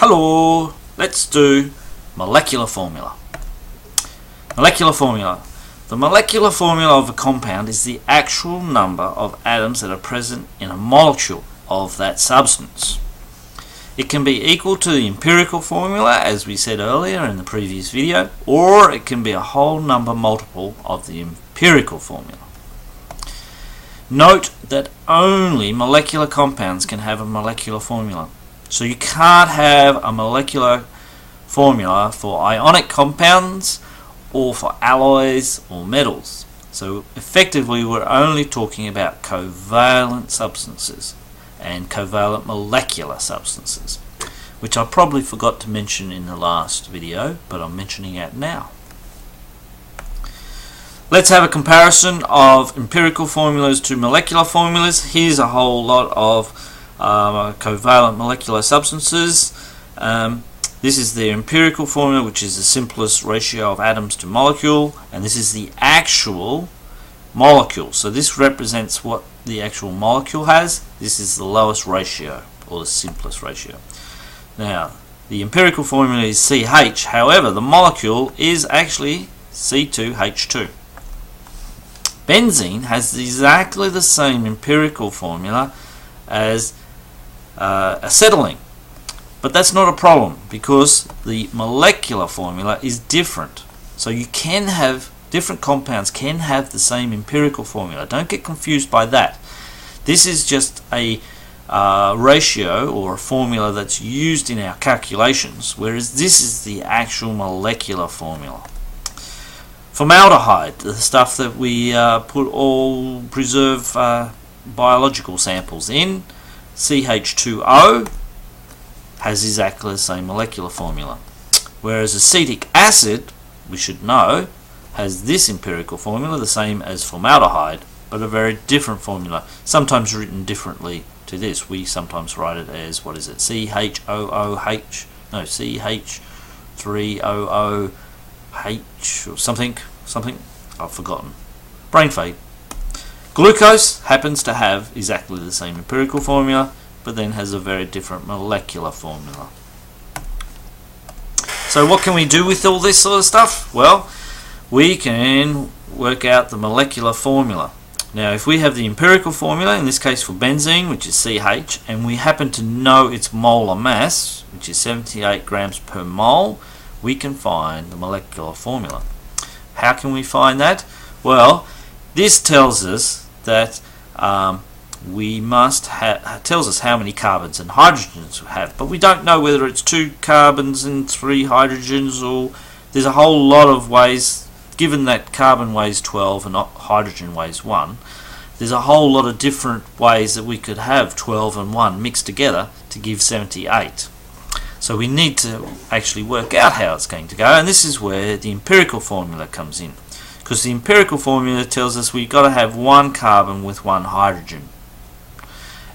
Hello, let's do molecular formula. Molecular formula. The molecular formula of a compound is the actual number of atoms that are present in a molecule of that substance. It can be equal to the empirical formula, as we said earlier in the previous video, or it can be a whole number multiple of the empirical formula. Note that only molecular compounds can have a molecular formula. So you can't have a molecular formula for ionic compounds or for alloys or metals. So effectively we're only talking about covalent substances and covalent molecular substances, which I probably forgot to mention in the last video, but I'm mentioning it now. Let's have a comparison of empirical formulas to molecular formulas. Here's a whole lot of covalent molecular substances. This is the empirical formula, which is the simplest ratio of atoms to molecule, and this is the actual molecule. So this represents what the actual molecule has. This is the lowest ratio, or the simplest ratio. Now, the empirical formula is CH, however, the molecule is actually C2H2. Benzene has exactly the same empirical formula as acetylene, but that's not a problem because the molecular formula is different. So you can have different compounds can have the same empirical formula. Don't get confused by that. This is just a ratio or a formula that's used in our calculations, whereas this is the actual molecular formula. Formaldehyde, the stuff that we preserve biological samples in, CH2O, has exactly the same molecular formula, whereas acetic acid, we should know, has this empirical formula, the same as formaldehyde, but a very different formula, sometimes written differently to this. We sometimes write it as, what is it, CH3OOH or something, I've forgotten. Brain fade. Glucose happens to have exactly the same empirical formula, but then has a very different molecular formula. So what can we do with all this sort of stuff? Well, we can work out the molecular formula. Now, if we have the empirical formula, in this case for benzene, which is CH, and we happen to know its molar mass, which is 78 grams per mole, we can find the molecular formula. How can we find that? Well, this tells us that tells us how many carbons and hydrogens we have, but we don't know whether it's 2 carbons and 3 hydrogens, or there's a whole lot of ways. Given that carbon weighs 12 and hydrogen weighs 1, there's a whole lot of different ways that we could have 12 and 1 mixed together to give 78. So we need to actually work out how it's going to go, and this is where the empirical formula comes in, because the empirical formula tells us we've got to have 1 carbon with 1 hydrogen.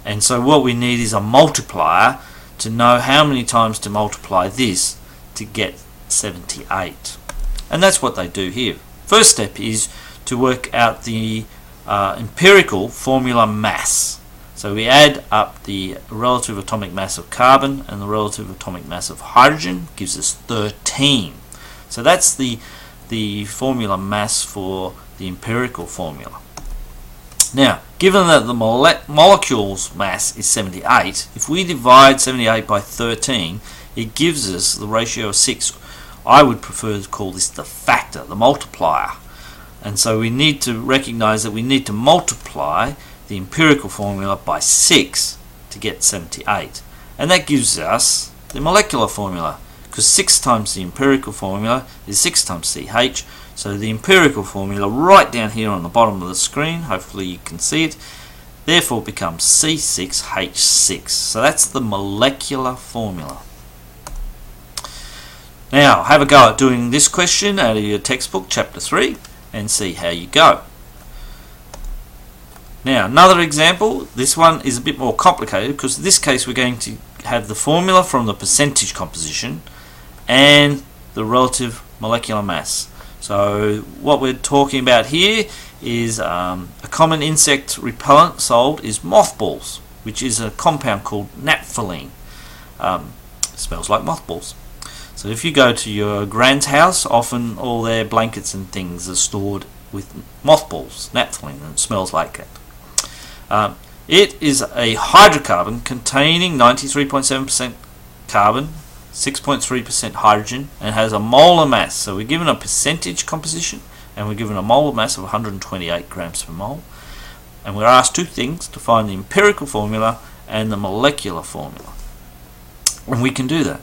And so what we need is a multiplier to know how many times to multiply this to get 78. And that's what they do here. First step is to work out the empirical formula mass. So we add up the relative atomic mass of carbon and the relative atomic mass of hydrogen, gives us 13. So that's the formula mass for the empirical formula. Now, given that the molecule's mass is 78, if we divide 78 by 13, it gives us the ratio of 6. I would prefer to call this the factor, the multiplier. And so we need to recognize that we need to multiply the empirical formula by 6 to get 78. And that gives us the molecular formula, because 6 times the empirical formula is 6 times CH. So the empirical formula right down here on the bottom of the screen, hopefully you can see it, therefore becomes C6H6. So that's the molecular formula. Now, have a go at doing this question out of your textbook, chapter 3, and see how you go. Now, another example, this one is a bit more complicated, because in this case we're going to have the formula from the percentage composition and the relative molecular mass. So what we're talking about here is a common insect repellent sold is mothballs, which is a compound called naphthalene. smells like mothballs. So if you go to your grand's house, often all their blankets and things are stored with mothballs, naphthalene, and it smells like it. It is a hydrocarbon containing 93.7% carbon, 6.3% hydrogen, and has a molar mass. So we're given a percentage composition, and we're given a molar mass of 128 grams per mole. And we're asked two things, to find the empirical formula and the molecular formula. And we can do that.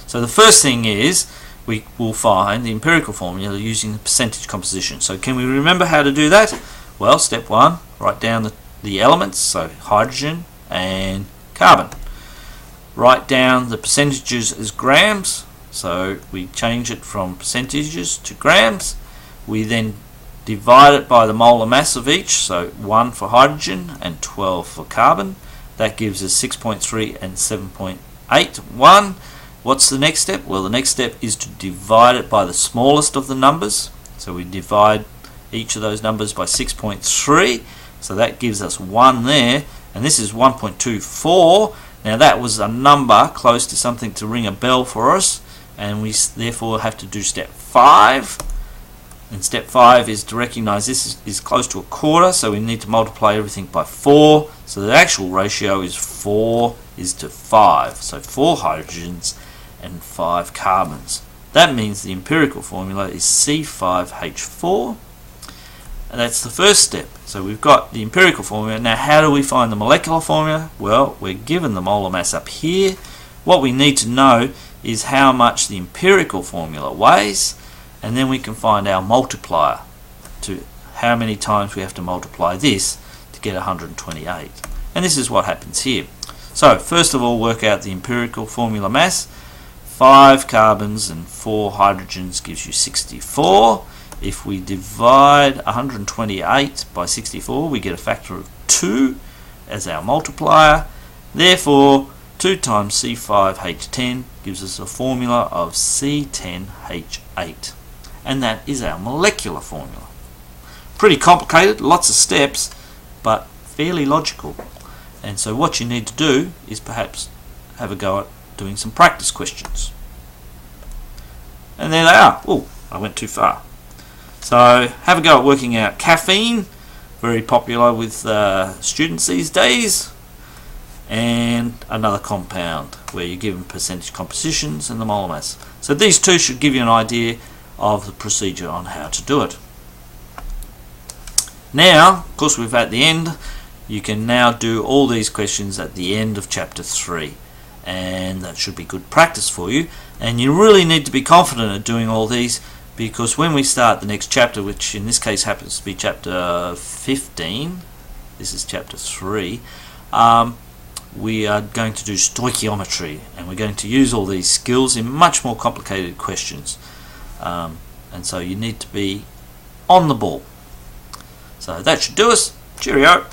So the first thing is we will find the empirical formula using the percentage composition. So can we remember how to do that? Well, step one, write down the elements, so hydrogen and carbon. Write down the percentages as grams, so we change it from percentages to grams. We then divide it by the molar mass of each, so 1 for hydrogen and 12 for carbon. That gives us 6.3 and 7.81. What's the next step? Well, the next step is to divide it by the smallest of the numbers. So we divide each of those numbers by 6.3. So that gives us 1 there. And this is 1.24. Now that was a number close to something to ring a bell for us. And we therefore have to do step 5. And step 5 is to recognize this is close to a quarter. So we need to multiply everything by 4. So the actual ratio is 4 is to 5. So 4 hydrogens and 5 carbons. That means the empirical formula is C5H4, and that's the first step. So we've got the empirical formula. Now how do we find the molecular formula? Well, we're given the molar mass up here. What we need to know is how much the empirical formula weighs, and then we can find our multiplier to how many times we have to multiply this to get 128. And this is what happens here. So first of all, work out the empirical formula mass. 5 carbons and 4 hydrogens gives you 64. If we divide 128 by 64, we get a factor of 2 as our multiplier. Therefore, 2 times C5H10 gives us a formula of C10H8. And that is our molecular formula. Pretty complicated, lots of steps, but fairly logical. And so what you need to do is perhaps have a go at doing some practice questions. And there they are. Oh, I went too far. So have a go at working out caffeine, very popular with students these days, and another compound where you're given percentage compositions and the molar mass. So these two should give you an idea of the procedure on how to do it. Now, of course, we're at the end. You can now do all these questions at the end of chapter 3, and that should be good practice for you. And you really need to be confident at doing all these, because when we start the next chapter, which in this case happens to be chapter 15, this is chapter 3, we are going to do stoichiometry, and we're going to use all these skills in much more complicated questions. And so you need to be on the ball. So that should do us. Cheerio.